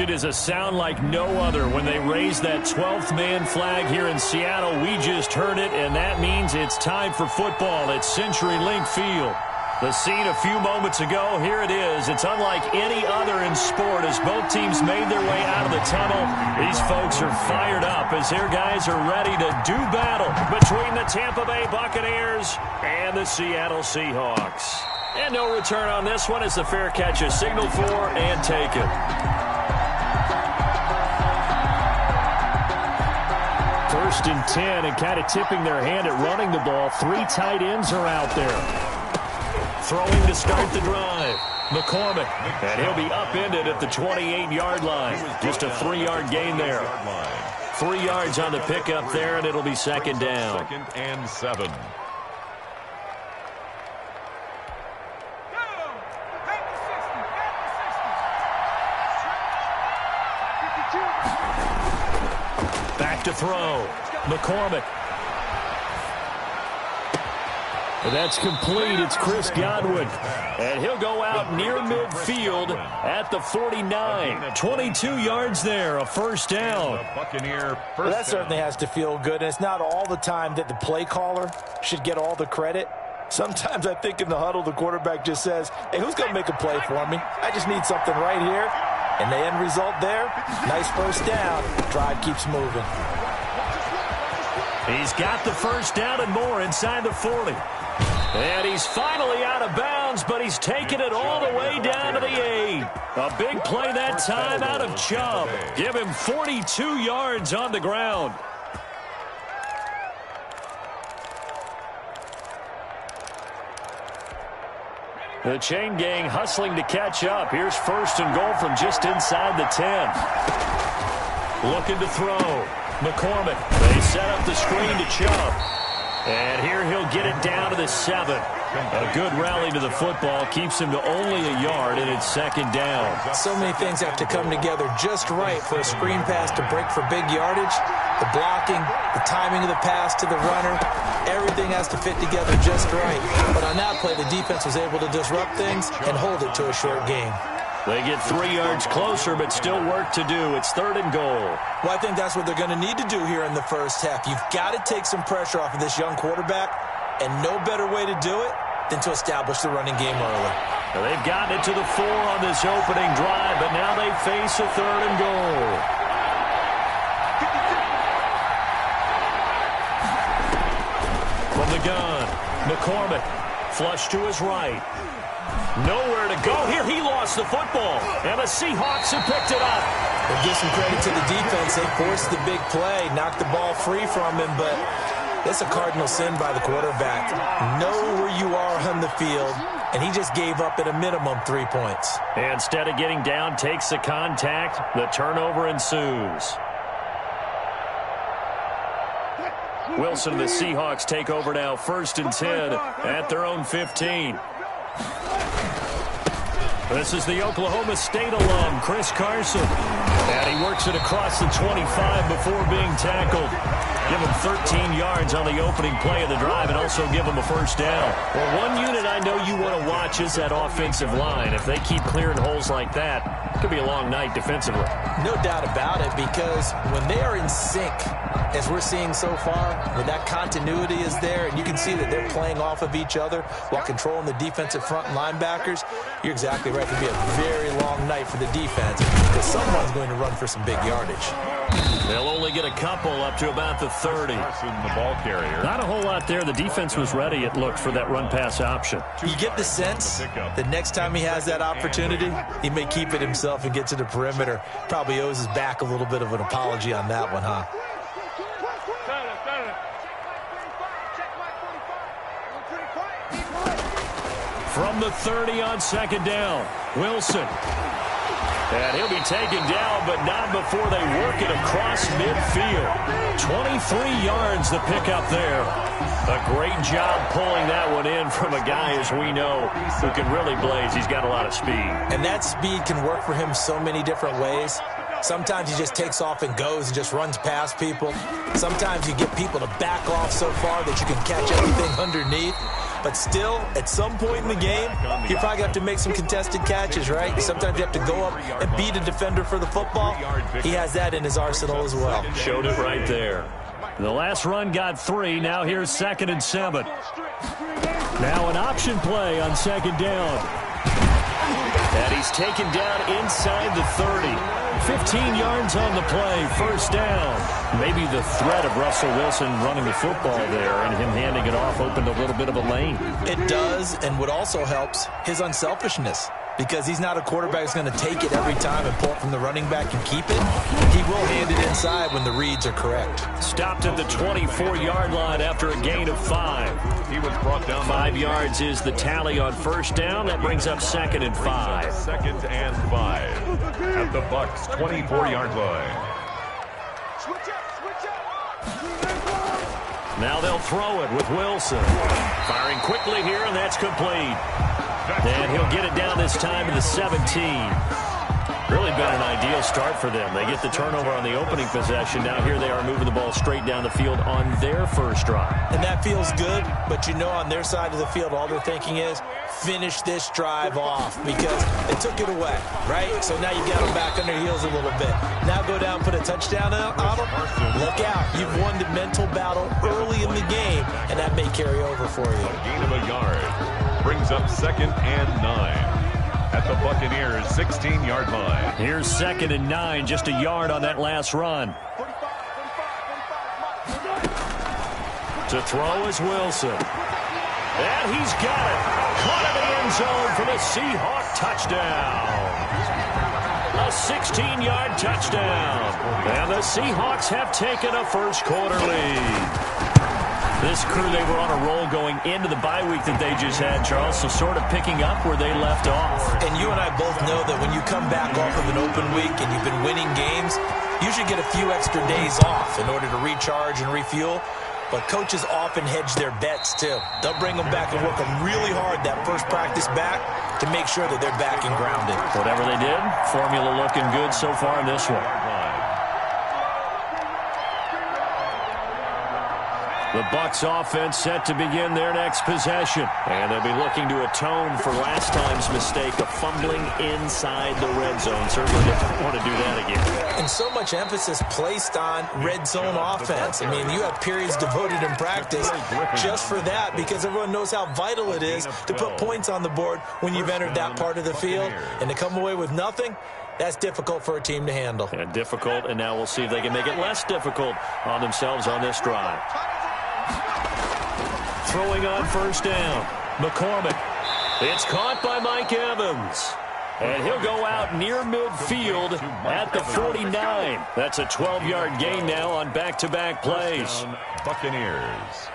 It is a sound like no other when they raise that 12th man flag here in Seattle. We just heard it, and that means it's time for football at CenturyLink Field. The scene a few moments ago, here it is. It's unlike any other in sport as both teams made their way out of the tunnel. These folks are fired up as their guys are ready to do battle between the Tampa Bay Buccaneers and the Seattle Seahawks. And no return on this one as the fair catch is signaled for and taken. First and 10, and kind of tipping their hand at running the ball. 3 tight ends are out there. Throwing to start the drive. McCormick. And he'll be upended at the 28-yard line. Just a 3-yard gain there. 3 yards on the pickup there, and it'll be second down. 2nd and 7. Back to throw. McCormick. And that's complete. It's Chris Godwin. And he'll go out near midfield at the 49. 22 yards there, a first down. Well, that certainly has to feel good. And it's not all the time that the play caller should get all the credit. Sometimes I think in the huddle, the quarterback just says, hey, who's going to make a play for me? I just need something right here. And the end result there, nice first down. Drive keeps moving. He's got the first down and more inside the 40. And he's finally out of bounds, but he's taken it all the way down to the 8. A big play that time out of Chubb. Give him 42 yards on the ground. The chain gang hustling to catch up. Here's first and goal from just inside the 10. Looking to throw. McCormick. They set up the screen to Chubb. And here he'll get it down to the 7. A good rally to the football keeps him to only a yard, and it's second down. So many things have to come together just right for a screen pass to break for big yardage. The blocking, the timing of the pass to the runner, everything has to fit together just right. But on that play, the defense was able to disrupt things and hold it to a short game. They get 3 yards closer, but still work to do. It's third and goal. Well, I think that's what they're going to need to do here in the first half. You've got to take some pressure off of this young quarterback, and no better way to do it than to establish the running game early. Now, they've gotten it to the 4 on this opening drive, but now they face a third and goal. From the gun, McCormick, flush to his right. Nowhere to go. Here he lost the football, and the Seahawks have picked it up. We'll give some credit to the defense. They forced the big play, knocked the ball free from him, but that's a cardinal sin by the quarterback. Know where you are on the field, and he just gave up at a minimum 3 points. Instead of getting down, takes the contact. The turnover ensues. Wilson and the Seahawks take over now, first and 10 at their own 15. This is the Oklahoma State alum, Chris Carson. And he works it across the 25 before being tackled. Give him 13 yards on the opening play of the drive and also give him a first down. Well, one unit I know you want to watch is that offensive line. If they keep clearing holes like that, it could be a long night defensively. No doubt about it, because when they are in sync, as we're seeing so far, when that continuity is there, and you can see that they're playing off of each other while controlling the defensive front and linebackers, you're exactly right. It could be a very long night for the defense because someone's going to run for some big yardage. They'll only get a couple up to about the 30. The ball carrier. Not a whole lot there. The defense was ready, it looked, for that run-pass option. You get the sense that next time he has that opportunity, he may keep it himself and get to the perimeter. Probably owes his back a little bit of an apology on that one, huh? From the 30 on second down, Wilson. And he'll be taken down, but not before they work it across midfield. 23 yards the pickup there. A great job pulling that one in from a guy, as we know, who can really blaze. He's got a lot of speed. And that speed can work for him so many different ways. Sometimes he just takes off and goes and just runs past people. Sometimes you get people to back off so far that you can catch everything underneath. But still, at some point in the game, you probably have to make some contested catches, right? Sometimes you have to go up and beat a defender for the football. He has that in his arsenal as well. Showed it right there. The last run got 3. Now here's 2nd and 7. Now an option play on 2nd down. And he's taken down inside the 30. 15 yards on the play, 1st down. Maybe the threat of Russell Wilson running the football there and him handing it off opened a little bit of a lane. It does, and what also helps, his unselfishness. Because he's not a quarterback who's going to take it every time and pull it from the running back and keep it. He will hand it inside when the reads are correct. Stopped at the 24-yard line after a gain of 5. He was brought down. 5 yards is the tally on 1st down. That brings up 2nd and 5. 2nd and 5 at the Bucs 24-yard line. Now they'll throw it with Wilson. Firing quickly here, and that's complete. And he'll get it down this time to the 17. Really been an ideal start for them. They get the turnover on the opening possession. Now here they are moving the ball straight down the field on their first drive. And that feels good, but you know on their side of the field all they're thinking is finish this drive off because they took it away, right? So now you got them back on their heels a little bit. Now go down and put a touchdown on them. Look out. You've won the mental battle early in the game, and that may carry over for you. A gain of a yard brings up 2nd and 9. At the Buccaneers' 16-yard line. Here's 2nd and 9, just a yard on that last run. To throw is Wilson. And he's got it. Caught in the end zone for the Seahawk touchdown. A 16-yard touchdown. And the Seahawks have taken a first-quarter lead. This crew, they were on a roll going into the bye week that they just had, Charles, so sort of picking up where they left off. And you and I both know that when you come back off of an open week and you've been winning games, you should get a few extra days off in order to recharge and refuel. But coaches often hedge their bets, too. They'll bring them back and work them really hard that first practice back to make sure that they're back and grounded. Whatever they did, formula looking good so far in this one. The Bucs offense set to begin their next possession. And they'll be looking to atone for last time's mistake of fumbling inside the red zone. Certainly don't want to do that again. And so much emphasis placed on red zone offense. I mean, you have periods devoted in practice just for that because everyone knows how vital it is to put points on the board when you've entered that part of the field. And to come away with nothing, that's difficult for a team to handle. And difficult, and now we'll see if they can make it less difficult on themselves on this drive. Throwing on 1st down. McCormick. It's caught by Mike Evans. And he'll go out near midfield at the 49. That's a 12-yard gain now on back-to-back plays. Buccaneers.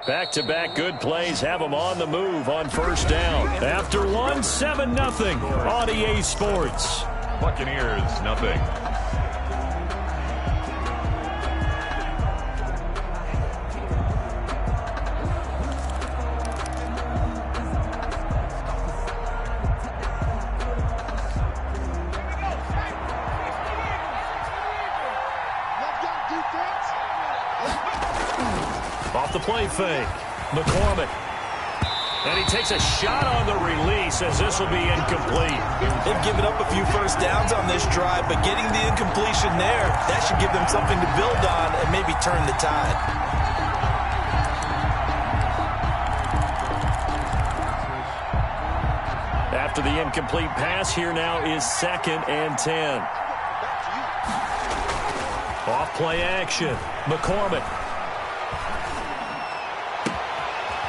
Back-to-back good plays have them on the move on 1st down. After one, 7-0 on EA Sports. Buccaneers, nothing. Off the play fake. McCormick. And he takes a shot on the release as this will be incomplete. They've given up a few first downs on this drive, but getting the incompletion there, that should give them something to build on and maybe turn the tide. After the incomplete pass, here now is 2nd and 10. Off play action. McCormick.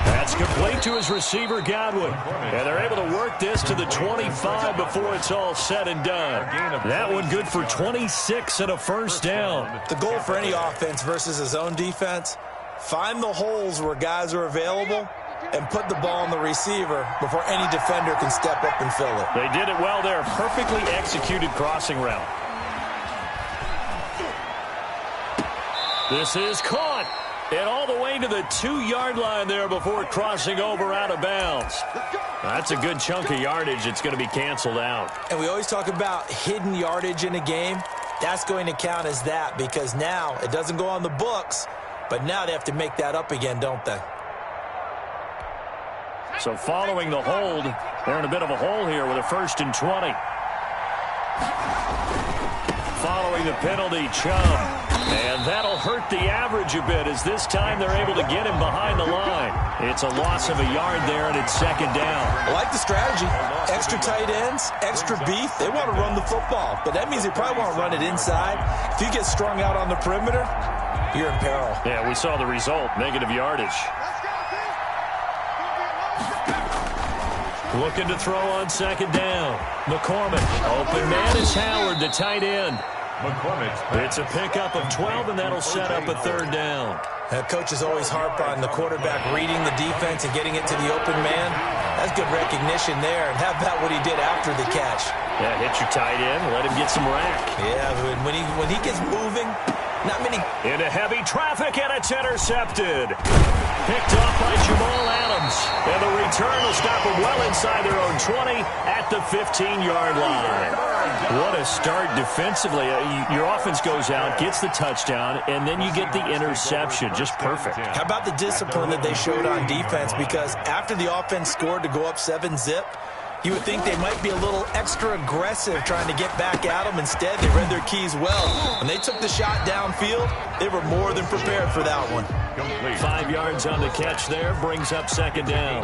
That's complete to his receiver, Godwin. And they're able to work this to the 25 before it's all said and done. That one good for 26 and a 1st down. The goal for any offense versus a zone defense, find the holes where guys are available and put the ball on the receiver before any defender can step up and fill it. They did it well there. Perfectly executed crossing route. This is caught. And all the way to the 2-yard line there before crossing over out of bounds. That's a good chunk of yardage. It's going to be canceled out. And we always talk about hidden yardage in a game. That's going to count as that because now it doesn't go on the books, but now they have to make that up again, don't they? So following the hold, they're in a bit of a hole here with a 1st and 20. Following the penalty, Chubb. And that'll hurt the average a bit as this time they're able to get him behind the line. It's a loss of a yard there, and it's 2nd down. I like the strategy. Extra tight ends, extra beef. They want to run the football, but that means they probably want to run it inside. If you get strung out on the perimeter, you're in peril. Yeah, we saw the result, negative yardage. Looking to throw on 2nd down. McCormick. Open man is Howard, the tight end. It's a pickup of 12, and that'll set up a 3rd down. Coaches always harp on the quarterback reading the defense and getting it to the open man. That's good recognition there. And how about what he did after the catch? Yeah, hit your tight end, let him get some rack. Yeah, when he gets moving, not many. Into heavy traffic, and it's intercepted. Picked off by Jamal Adams. And the return will stop them well inside their own 20 at the 15-yard line. What a start defensively. Your offense goes out, gets the touchdown, and then you get the interception. Just perfect. How about the discipline that they showed on defense? Because after the offense scored to go up 7-zip, you would think they might be a little extra aggressive trying to get back at them. Instead, they read their keys well. When they took the shot downfield, they were more than prepared for that one. 5 yards on the catch there, brings up 2nd down.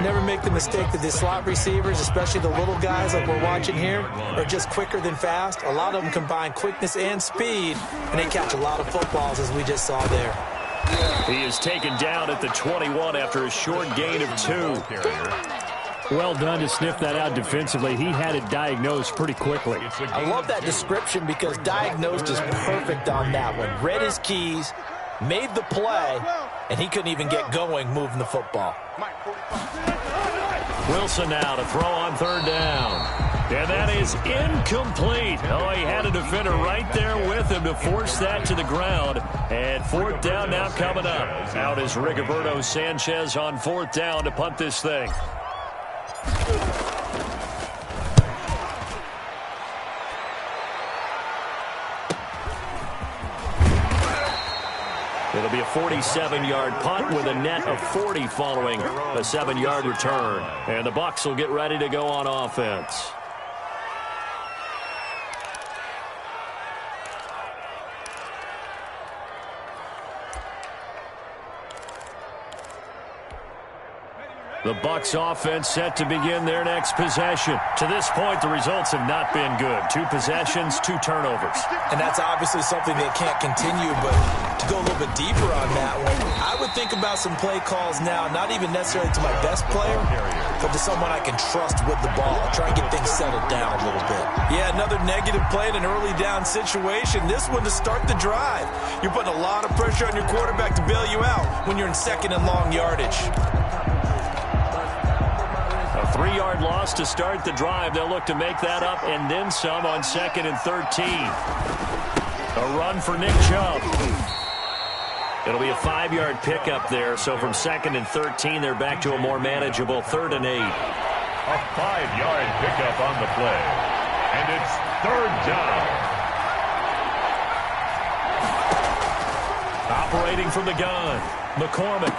Never make the mistake that the slot receivers, especially the little guys like we're watching here, are just quicker than fast. A lot of them combine quickness and speed, and they catch a lot of footballs, as we just saw there. He is taken down at the 21 after a short gain of 2. Well done to sniff that out defensively. He had it diagnosed pretty quickly. I love that description because diagnosed is perfect on that one. Read his keys, made the play, and he couldn't even get going moving the football. Wilson now to throw on 3rd down. And that is incomplete. Oh, he had a defender right there with him to force that to the ground. And 4th down now coming up. Out is Rigoberto Sanchez on 4th down to punt this thing. It'll be a 47-yard punt with a net of 40 following a 7-yard return. And the Bucs will get ready to go on offense. The Bucs offense set to begin their next possession. To this point, the results have not been good. 2 possessions, 2 turnovers. And that's obviously something that can't continue, but to go a little bit deeper on that one, I would think about some play calls now, not even necessarily to my best player, but to someone I can trust with the ball. Try and get things settled down a little bit. Yeah, another negative play in an early down situation. This one to start the drive. You're putting a lot of pressure on your quarterback to bail you out when you're in 2nd and long yardage. A 3-yard loss to start the drive. They'll look to make that up and then some on 2nd and 13. A run for Nick Chubb. It'll be a 5-yard pickup there. So from 2nd and 13, they're back to a more manageable 3rd and 8. A 5-yard pickup on the play. And it's 3rd down. Operating from the gun, McCormick.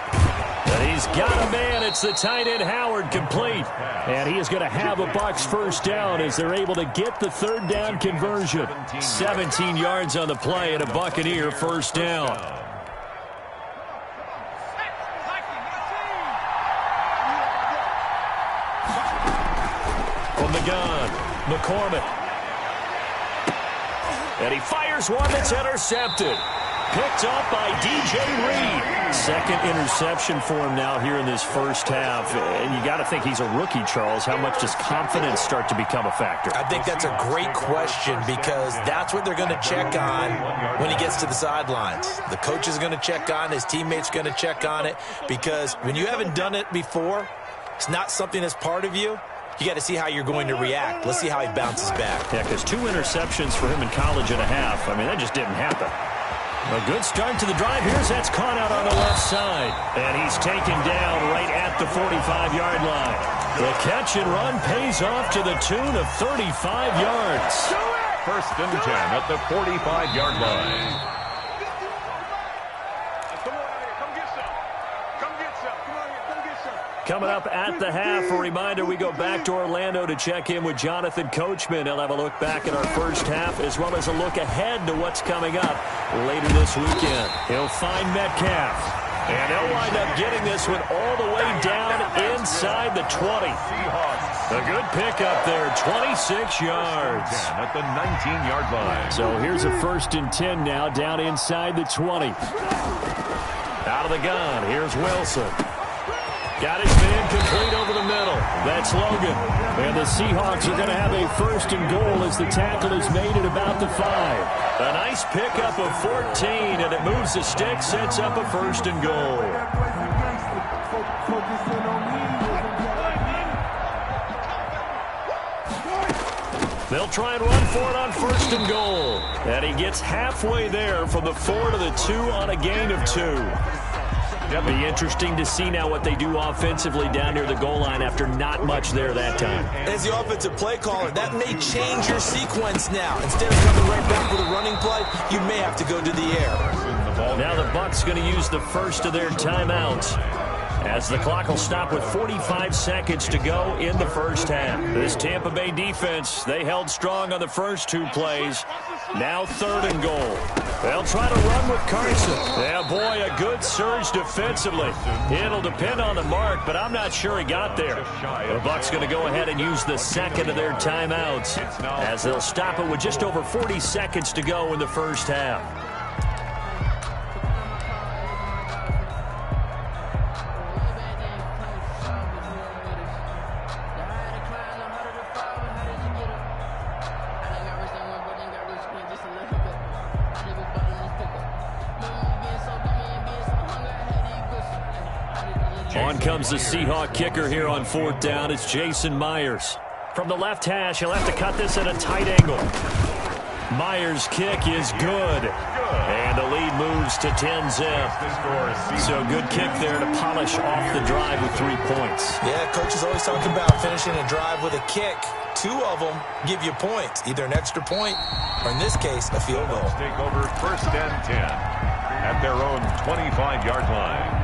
And he's got a man. It's the tight end Howard complete. And he is going to have a Bucs 1st down as they're able to get the 3rd down conversion. 17 yards on the play and a Buccaneer 1st down. From the gun, McCormick. And he fires one that's intercepted. Picked up by DJ Reed. 2nd interception for him now here in this 1st half. And you got to think he's a rookie, Charles. How much does confidence start to become a factor? I think that's a great question because that's what they're going to check on when he gets to the sidelines. The coach is going to check on, his teammates going to check on it because when you haven't done it before, it's not something that's part of you. You got to see how you're going to react. Let's see how he bounces back. Yeah, because 2 interceptions for him in college and a half. I mean, that just didn't happen. A good start to the drive. Here's that's caught out on the left side. And he's taken down right at the 45-yard line. The catch and run pays off to the tune of 35 yards. first and 10 at the 45-yard line. Coming up at the half, a reminder, we go back to Orlando to check in with Jonathan Coachman. He'll have a look back at our first half as well as a look ahead to what's coming up later this weekend. He'll find Metcalf. And they'll wind up getting this one all the way down inside the 20. A good pickup there, 26 yards. At the 19-yard line. So here's a 1st and 10 now, down inside the 20. Out of the gun, here's Wilson. Got his man complete over the middle. That's Logan. And the Seahawks are going to have a 1st and goal as the tackle is made at about the 5. A nice pickup of 14, and it moves the stick, sets up a 1st and goal. They'll try and run for it on 1st and goal. And he gets halfway there from the 4 to the 2 on a gain of 2. It'll be interesting to see now what they do offensively down near the goal line after not much there that time. As the offensive play caller, that may change your sequence now. Instead of coming right back with a running play, you may have to go to the air. Now the Bucs going to use the first of their timeouts, as the clock will stop with 45 seconds to go in the first half. This Tampa Bay defense, they held strong on the first 2 plays. Now 3rd and goal. They'll try to run with Carson. Yeah, boy, a good surge defensively. It'll depend on the mark, but I'm not sure he got there. The Bucs going to go ahead and use the second of their timeouts, as they'll stop it with just over 40 seconds to go in the first half. On comes the Seahawk kicker here on 4th down. It's Jason Myers. From the left hash, he'll have to cut this at a tight angle. Myers' kick is good. And the lead moves to 10-zip. So good kick there to polish off the drive with 3 points. Yeah, coaches always talk about finishing a drive with a kick. 2 of them give you points, either an extra point or, in this case, a field goal. Take over 1st and 10 at their own 25-yard line.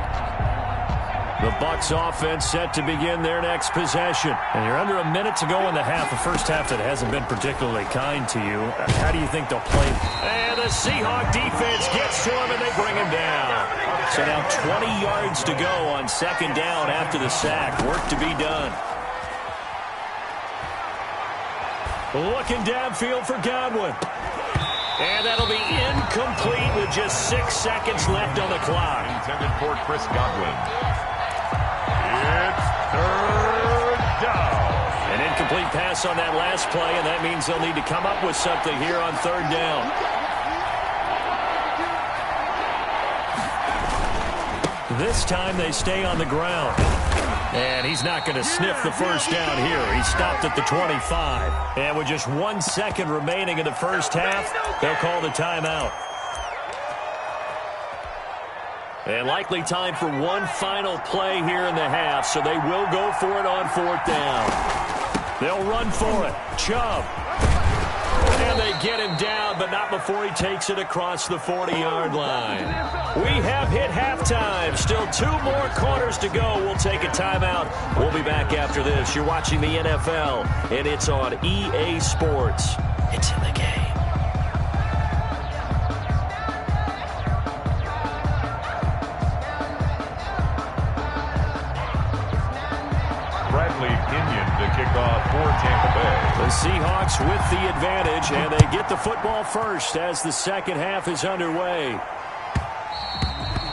The Bucs offense set to begin their next possession. And you're under a minute to go in the half, a first half that hasn't been particularly kind to you. How do you think they'll play? And the Seahawk defense gets to him, and they bring him down. So now 20 yards to go on 2nd down after the sack. Work to be done. Looking downfield for Godwin. And that'll be incomplete with just 6 seconds left on the clock. Intended for Chris Godwin. It's 3rd down. An incomplete pass on that last play, and that means they'll need to come up with something here on 3rd down. This time they stay on the ground. And he's not going to sniff the first down here. He stopped at the 25. And with just 1 second remaining in the first half, they'll call the timeout. And likely time for one final play here in the half, so they will go for it on 4th down. They'll run for it. Chubb. And they get him down, but not before he takes it across the 40-yard line. We have hit halftime. Still 2 more quarters to go. We'll take a timeout. We'll be back after this. You're watching the NFL, and it's on EA Sports. It's in the game. Kickoff for Tampa Bay. The Seahawks with the advantage, and they get the football first as the second half is underway.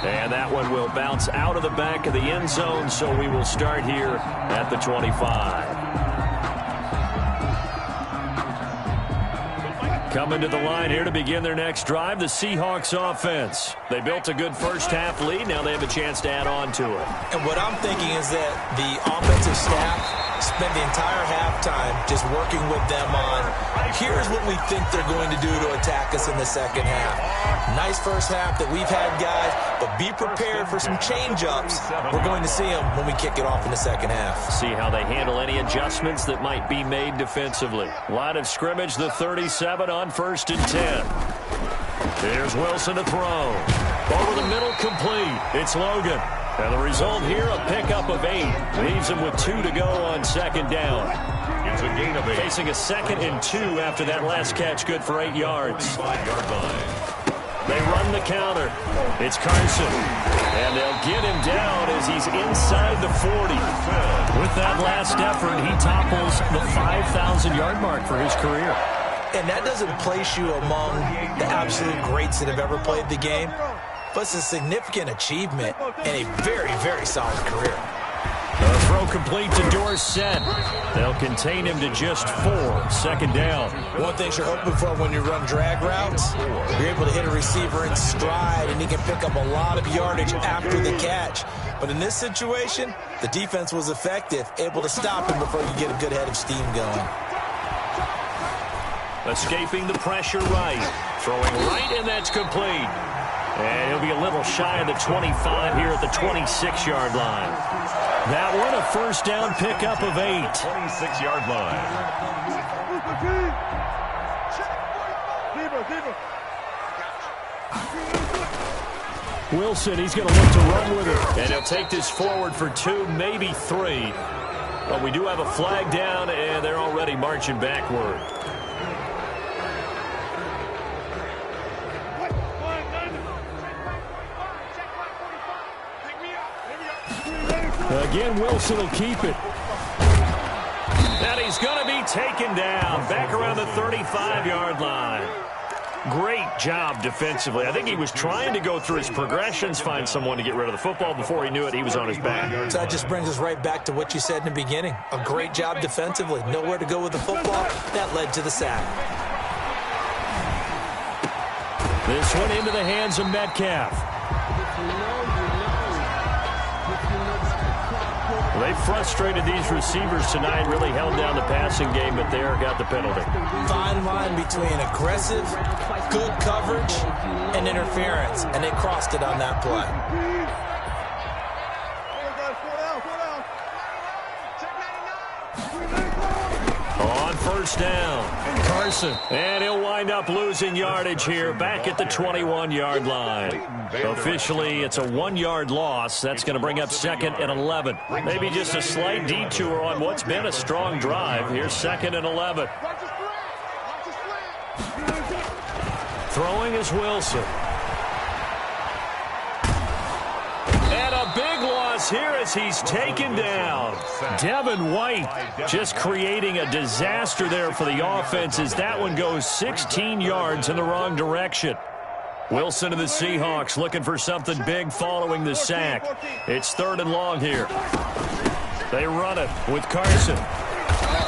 And that one will bounce out of the back of the end zone, so we will start here at the 25. Coming to the line here to begin their next drive, the Seahawks offense. They built a good first half lead. Now they have a chance to add on to it. And what I'm thinking is that the offensive staff spend the entire halftime just working with them on, here's what we think they're going to do to attack us in the second half. Nice first half that we've had, guys, but be prepared for some change-ups. We're going to see them when we kick it off in the second half. See how they handle any adjustments that might be made defensively. Line of scrimmage, the 37 on 1st and 10. Here's Wilson to throw. Over the middle, complete. It's Logan. And the result here, a pickup of 8. Leaves him with 2 to go on 2nd down. It's a gain of 8. Facing a 2nd and 2 after that last catch, good for 8 yards. 5-yard line. They run the counter. It's Carson. And they'll get him down as he's inside the 40. With that last effort, he topples the 5,000-yard mark for his career. And that doesn't place you among the absolute greats that have ever played the game, but it's a significant achievement and a very, very solid career. A throw complete to Dorsett. They'll contain him to just 4. 2nd down. One thing you're hoping for when you run drag routes, you're able to hit a receiver in stride, and he can pick up a lot of yardage after the catch. But in this situation, the defense was effective, able to stop him before you get a good head of steam going. Escaping the pressure right. Throwing right, and that's complete. And he'll be a little shy of the 25 here at the 26-yard line. That one, a 1st down pickup of 8. 26-yard line. Wilson, he's going to look to run with it. And he'll take this forward for 2, maybe 3. But we do have a flag down, and they're already marching backward. Again, Wilson will keep it. And he's going to be taken down back around the 35-yard line. Great job defensively. I think he was trying to go through his progressions, find someone to get rid of the football. Before he knew it, he was on his back. So that just brings us right back to what you said in the beginning. A great job defensively. Nowhere to go with the football. That led to the sack. This one into the hands of Metcalf. They frustrated these receivers tonight, really held down the passing game, but there got the penalty. Fine line between aggressive, good coverage, and interference, and they crossed it on that play. On 1st down, Carson. And he'll wind up losing yardage here back at the 21-yard line. Officially, it's a 1-yard loss. That's going to bring up 2nd and 11. Maybe just a slight detour on what's been a strong drive. Here's 2nd and 11. Throwing is Wilson. And a big loss here as he's taken down. Devin White just creating a disaster there for the offense as that one goes 16 yards in the wrong direction. Wilson and the Seahawks looking for something big following the sack. It's 3rd and long here. They run it with Carson.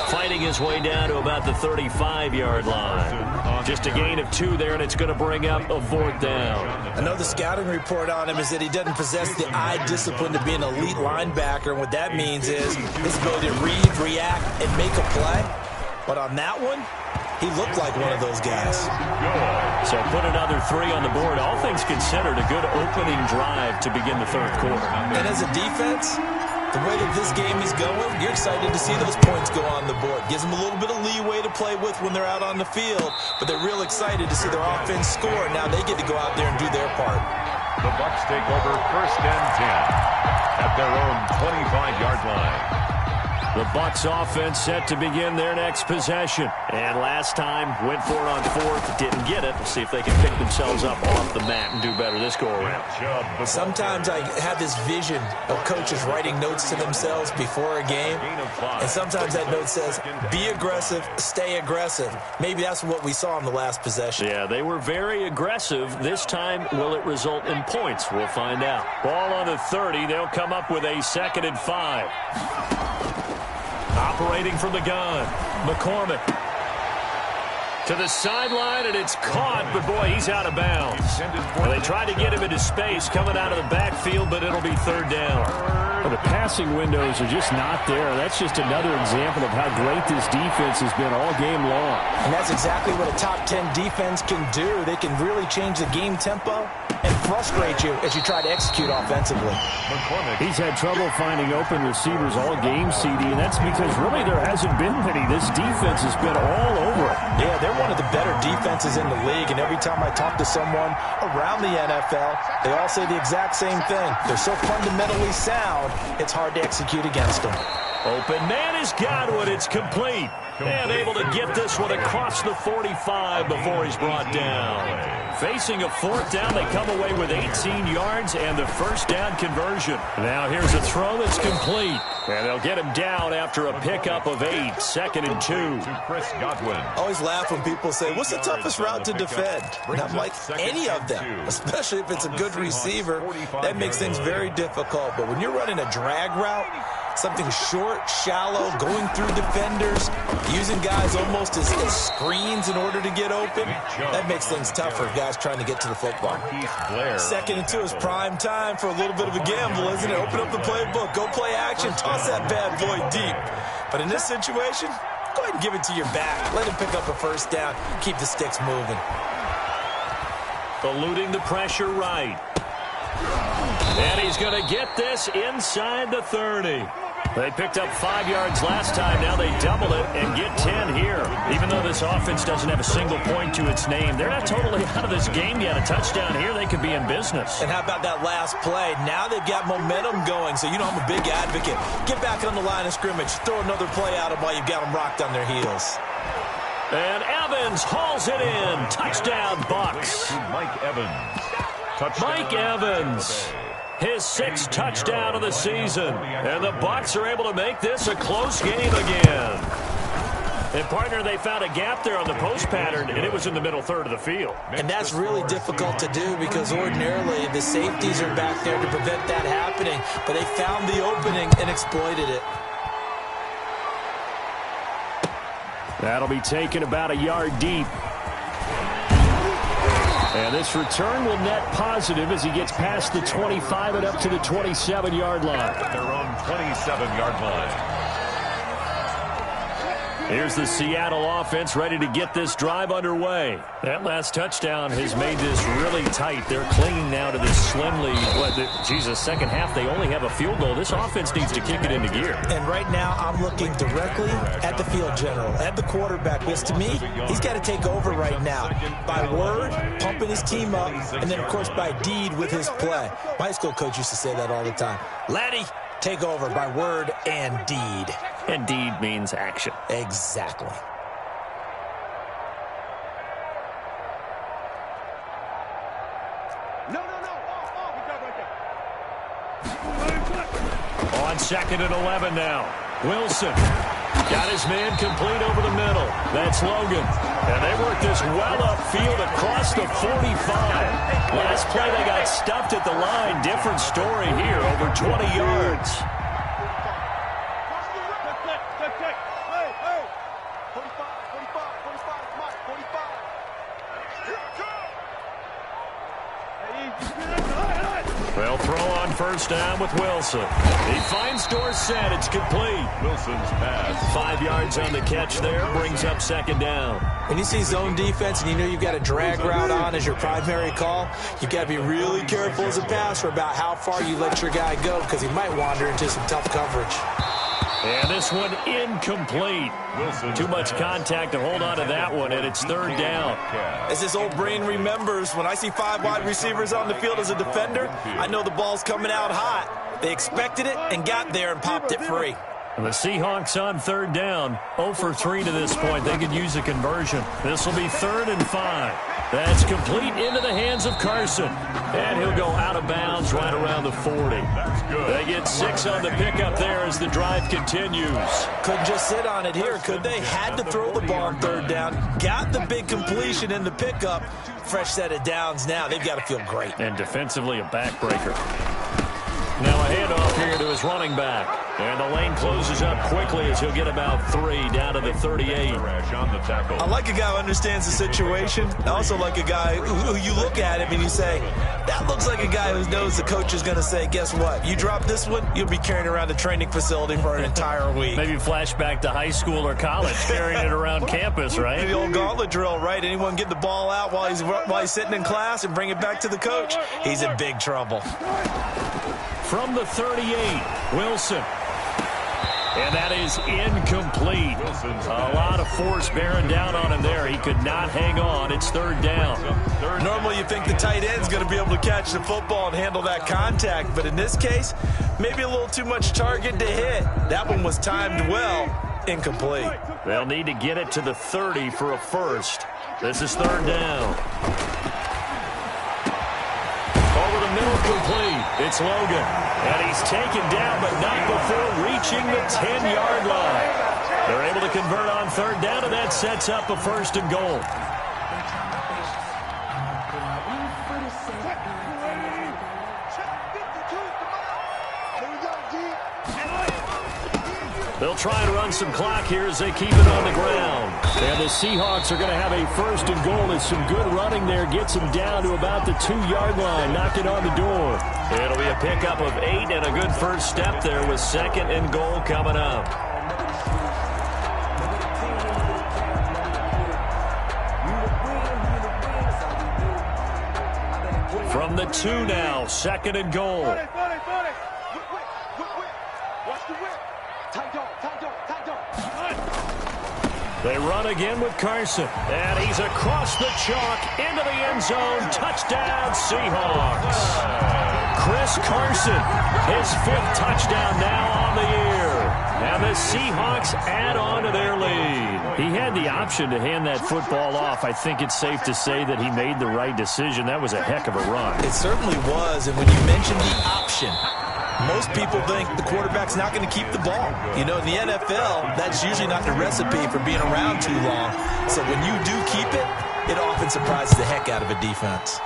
Fighting his way down to about the 35-yard line. Just a gain of 2 there, and it's going to bring up a 4th down. I know the scouting report on him is that he doesn't possess the eye discipline to be an elite linebacker, and what that means is his ability to read, react, and make a play. But on that one, he looked like one of those guys. So put another 3 on the board. All things considered, a good opening drive to begin the 3rd quarter. And as a defense, the way that this game is going, you're excited to see those points go on the board. Gives them a little bit of leeway to play with when they're out on the field, but they're real excited to see their offense score. Now they get to go out there and do their part. The Bucs take over 1st and 10 at their own 25-yard line. The Bucs offense set to begin their next possession. And last time, went for it on 4th, didn't get it. We'll see if they can pick themselves up off the mat and do better this go-around. Sometimes I have this vision of coaches writing notes to themselves before a game. And sometimes that note says, be aggressive, stay aggressive. Maybe that's what we saw in the last possession. Yeah, they were very aggressive. This time, will it result in points? We'll find out. Ball on the 30. They'll come up with a 2nd and 5. Operating from the gun, McCormick. To the sideline, and it's caught, but boy, he's out of bounds. Well, they tried to get him into space coming out of the backfield, but it'll be third down. Well, the passing windows are just not there. That's just another example of how great this defense has been all game long. And that's exactly what a top 10 defense can do. They can really change the game tempo and frustrate you as you try to execute offensively. He's had trouble finding open receivers all game, CD, and that's because really there hasn't been many. This defense has been all over it. Yeah, they're one of the better defenses in the league, and every time I talk to someone around the NFL, they all say the exact same thing. They're so fundamentally sound, it's hard to execute against them. Open man has got one. It's complete. And able to get this one across the 45 before he's brought down. Facing a fourth down, they come away with 18 yards and the first down conversion. Now here's a throw that's complete. And they'll get him down after a pickup of 8. 2nd and 2. To Chris Godwin. Always laugh when people say, what's the toughest route to defend? And I'm like, any of them, especially if it's a good receiver. That makes things very difficult. But when you're running a drag route, something short, shallow, going through defenders, using guys almost as screens in order to get open, that makes things tougher for guys trying to get to the football. 2nd and 2 is prime time for a little bit of a gamble, isn't it? Open up the playbook, go play action, toss that bad boy deep. But in this situation, go ahead and give it to your back. Let him pick up a first down, keep the sticks moving. Eluding the pressure right. And he's going to get this inside the 30. They picked up 5 yards last time. Now they double it and get 10 here. Even though this offense doesn't have a single point to its name, they're not totally out of this game yet. A touchdown here, they could be in business. And how about that last play? Now they've got momentum going. So, you know, I'm a big advocate. Get back on the line of scrimmage. Throw another play at them while you've got them rocked on their heels. And Evans hauls it in. Touchdown, Bucs. Mike Evans. Touchdown. Mike Evans. His 6th touchdown of the season. And the Bucs are able to make this a close game again. And, partner, they found a gap there on the post pattern, and it was in the middle third of the field. And that's really difficult to do because ordinarily the safeties are back there to prevent that happening. But they found the opening and exploited it. That'll be taken about a yard deep. And this return will net positive as he gets past the 25 and up to the 27-yard line. At their own 27-yard line. Here's the Seattle offense ready to get this drive underway. That last touchdown has made this really tight. They're clinging now to this slim lead. Second half, they only have a field goal. This offense needs to kick it into gear. And right now, I'm looking directly at the field general, at the quarterback, because to me, he's got to take over right now. By word, pumping his team up, and then, of course, by deed with his play. My high school coach used to say that all the time. Laddie, take over by word and deed. And deed means action. Exactly. No. We got right there. On 2nd and 11 now. Wilson got his man complete over the middle. That's Logan. And they work this well upfield across the 45. Last play they got stuffed at the line. Different story here, over 20 yards. They'll throw on first down with Wilson. He finds Dorsett. It's complete. Wilson's pass. 5 yards on the catch there. Brings up 2nd down. When you see zone defense and you know you've got a drag route on as your primary call, you've got to be really careful as a passer about how far you let your guy go because he might wander into some tough coverage. And this one incomplete. Too much contact to hold on to that one, and it's 3rd down. As his old brain remembers, when I see 5 wide receivers on the field as a defender, I know the ball's coming out hot. They expected it and got there and popped it free. And the Seahawks on 3rd down, 0 for 3 to this point. They could use a conversion. This will be 3rd and 5. That's complete into the hands of Carson. And he'll go out of bounds right around the 40. That's good. They get 6 on the pickup there as the drive continues. Couldn't just sit on it here, could they? Had to throw the ball on 3rd down. Got the big completion in the pickup. Fresh set of downs now. They've got to feel great. And defensively, a backbreaker. Now a handoff here to his running back. And the lane closes up quickly as he'll get about 3 down to the 38. I like a guy who understands the situation. I also like a guy who you look at him and you say, that looks like a guy who knows the coach is going to say, guess what? You drop this one, you'll be carrying around a training facility for an entire week. Maybe flashback to high school or college, carrying it around campus, right? The old gauntlet drill, right? Anyone get the ball out while he's sitting in class and bring it back to the coach? He's in big trouble. From the 38, Wilson. And that is incomplete. A lot of force bearing down on him there. He could not hang on. It's 3rd down. Normally you think the tight end's going to be able to catch the football and handle that contact. But in this case, maybe a little too much target to hit. That one was timed well. Incomplete. They'll need to get it to the 30 for a first. This is 3rd down. Over the middle, complete. It's Logan. And he's taken down, but not before reaching the 10-yard line. They're able to convert on 3rd down, and that sets up a 1st and goal. They'll try and run some clock here as they keep it on the ground. And the Seahawks are going to have a 1st and goal. There's some good running there. Gets them down to about the 2-yard line. Knock it on the door. It'll be a pickup of 8 and a good first step there with 2nd and goal coming up. From the 2 now, 2nd and goal. They run again with Carson. And he's across the chalk into the end zone. Touchdown, Seahawks. Chris Carson, his 5th touchdown now on the year. And the Seahawks add on to their lead. He had the option to hand that football off. I think it's safe to say that he made the right decision. That was a heck of a run. It certainly was. And when you mentioned the option, most people think the quarterback's not going to keep the ball. You know, in the NFL, that's usually not the recipe for being around too long. So when you do keep it, it often surprises the heck out of a defense.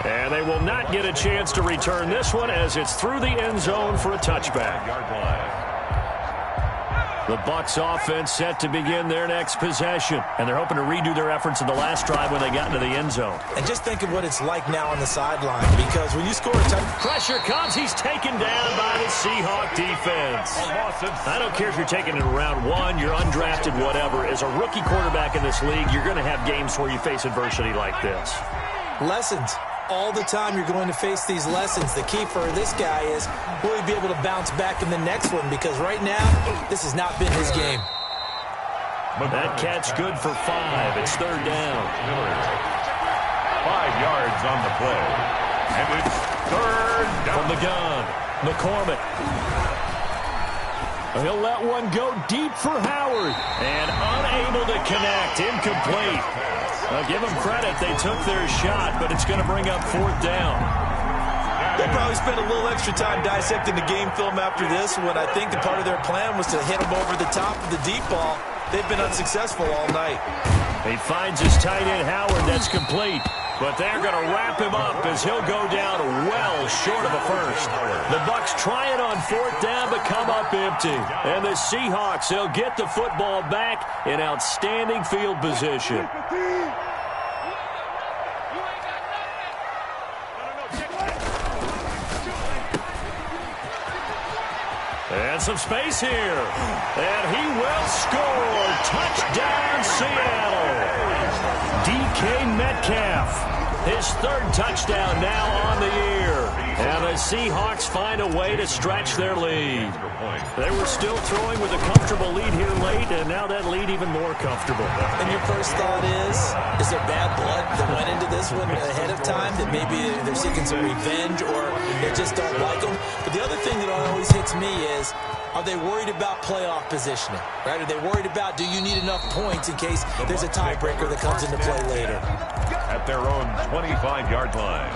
And they will not get a chance to return this one as it's through the end zone for a touchback. The Bucs offense set to begin their next possession. And they're hoping to redo their efforts in the last drive when they got into the end zone. And just think of what it's like now on the sideline, because when you score a touchdown, pressure comes. He's taken down by the Seahawk defense. I don't care if you're taking it in round 1, you're undrafted, whatever. As a rookie quarterback in this league, you're going to have games where you face adversity like this. Lessons. All the time you're going to face these lessons. The key for this guy is, will he be able to bounce back in the next one? Because right now, this has not been his game. That catch good for 5. It's 3rd down. 5 yards on the play. And it's 3rd down. From the gun, McCormick. He'll let one go deep for Howard. And unable to connect. Incomplete. Give them credit. They took their shot, but it's going to bring up 4th down. They'll probably spend a little extra time dissecting the game film after this one. I think that part of their plan was to hit him over the top of the deep ball. They've been unsuccessful all night. He finds his tight end, Howard. That's complete. But they're going to wrap him up as he'll go down well short of a first. The Bucs try it on 4th down, but come up empty. And the Seahawks, they'll get the football back in outstanding field position. And some space here. And he will score. Touchdown, Seattle. DK Metcalf, his 3rd touchdown now on the year. And the Seahawks find a way to stretch their lead. They were still throwing with a comfortable lead here late, and now that lead even more comfortable. And your first thought is there bad blood that went into this one ahead of time, that maybe they're seeking some revenge or they just don't like them? But the other thing that always hits me is, are they worried about playoff positioning? Right? Are they worried about, do you need enough points in case there's a tiebreaker that comes into play later? At their own 25-yard line.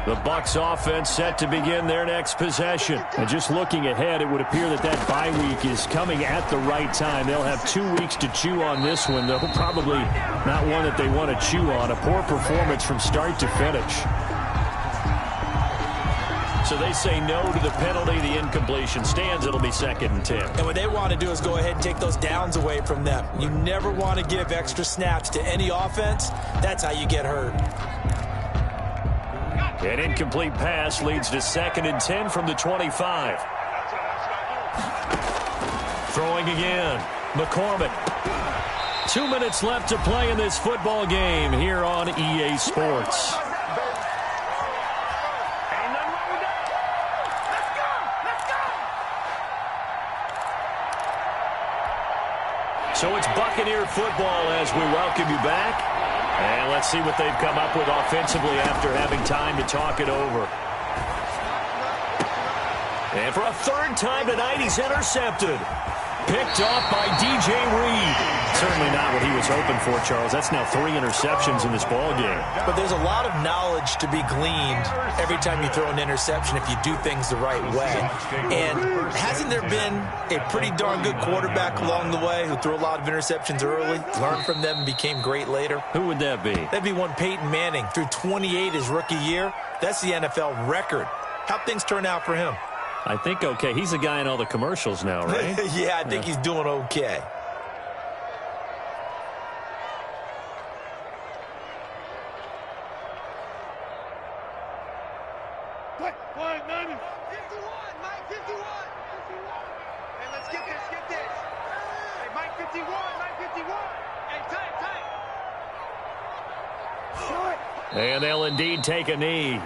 The Bucs offense set to begin their next possession. And just looking ahead, it would appear that that bye week is coming at the right time. They'll have 2 weeks to chew on this one, though probably not one that they want to chew on. A poor performance from start to finish. So they say no to the penalty. The incompletion stands. It'll be 2nd and 10. And what they want to do is go ahead and take those downs away from them. You never want to give extra snaps to any offense. That's how you get hurt. An incomplete pass leads to 2nd and 10 from the 25. Throwing again. McCormick. 2 minutes left to play in this football game here on EA Sports. So it's Buccaneer football as we welcome you back. And let's see what they've come up with offensively after having time to talk it over. And for a 3rd time tonight, he's intercepted. Picked off by DJ Reed. Certainly not what he was hoping for, Charles. That's now 3 interceptions in this ball game. But there's a lot of knowledge to be gleaned every time you throw an interception if you do things the right way. And hasn't there been a pretty darn good quarterback along the way who threw a lot of interceptions early, learned from them, and became great later? Who would that be? That'd be one Peyton Manning. Threw 28 his rookie year. That's the NFL record. How'd things turn out for him? I think okay. He's the guy in all the commercials now, right? Yeah, I think he's doing okay. Flag 90. 51, Mike 51. Hey, let's get this, get this. Hey, Mike 51, Mike 51. Hey, tight. And they'll indeed take a knee.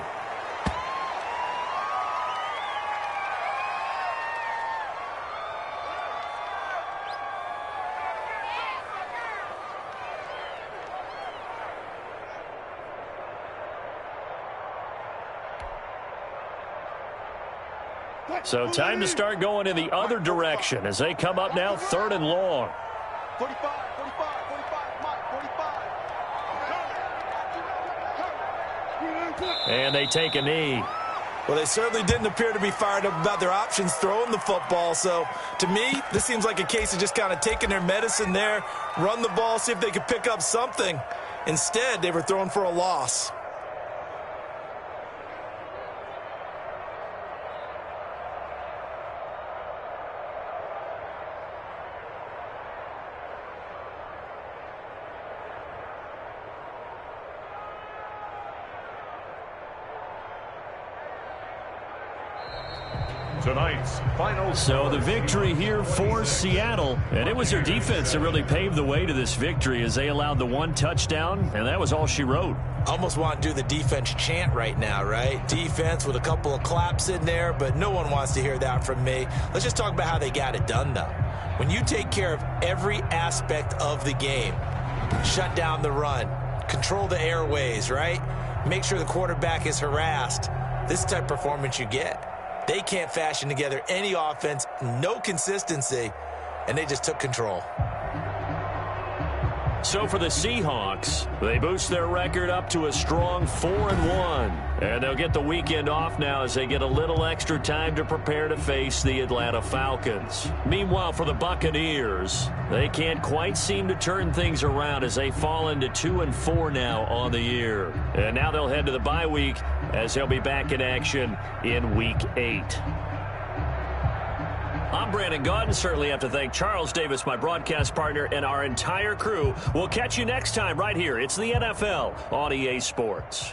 So time to start going in the other direction as they come up now 3rd and long. 45, 45, 45, Mike, 45. And they take a knee. Well, they certainly didn't appear to be fired up about their options throwing the football. So, to me, this seems like a case of just kind of taking their medicine there, run the ball, see if they could pick up something. Instead, they were throwing for a loss. Tonight's final. So the victory here for Seattle, and it was their defense that really paved the way to this victory as they allowed the 1 touchdown, and that was all she wrote. Almost want to do the defense chant right now, right? Defense with a couple of claps in there, but no one wants to hear that from me. Let's just talk about how they got it done, though. When you take care of every aspect of the game, shut down the run, control the airways, right? Make sure the quarterback is harassed. This type of performance you get. They can't fashion together any offense, no consistency, and they just took control. So for the Seahawks, they boost their record up to a strong 4-1. And they'll get the weekend off now as they get a little extra time to prepare to face the Atlanta Falcons. Meanwhile, for the Buccaneers, they can't quite seem to turn things around as they fall into 2-4 now on the year. And now they'll head to the bye week as they'll be back in action in Week 8. I'm Brandon Gaudin. Certainly have to thank Charles Davis, my broadcast partner, and our entire crew. We'll catch you next time right here. It's the NFL on EA Sports.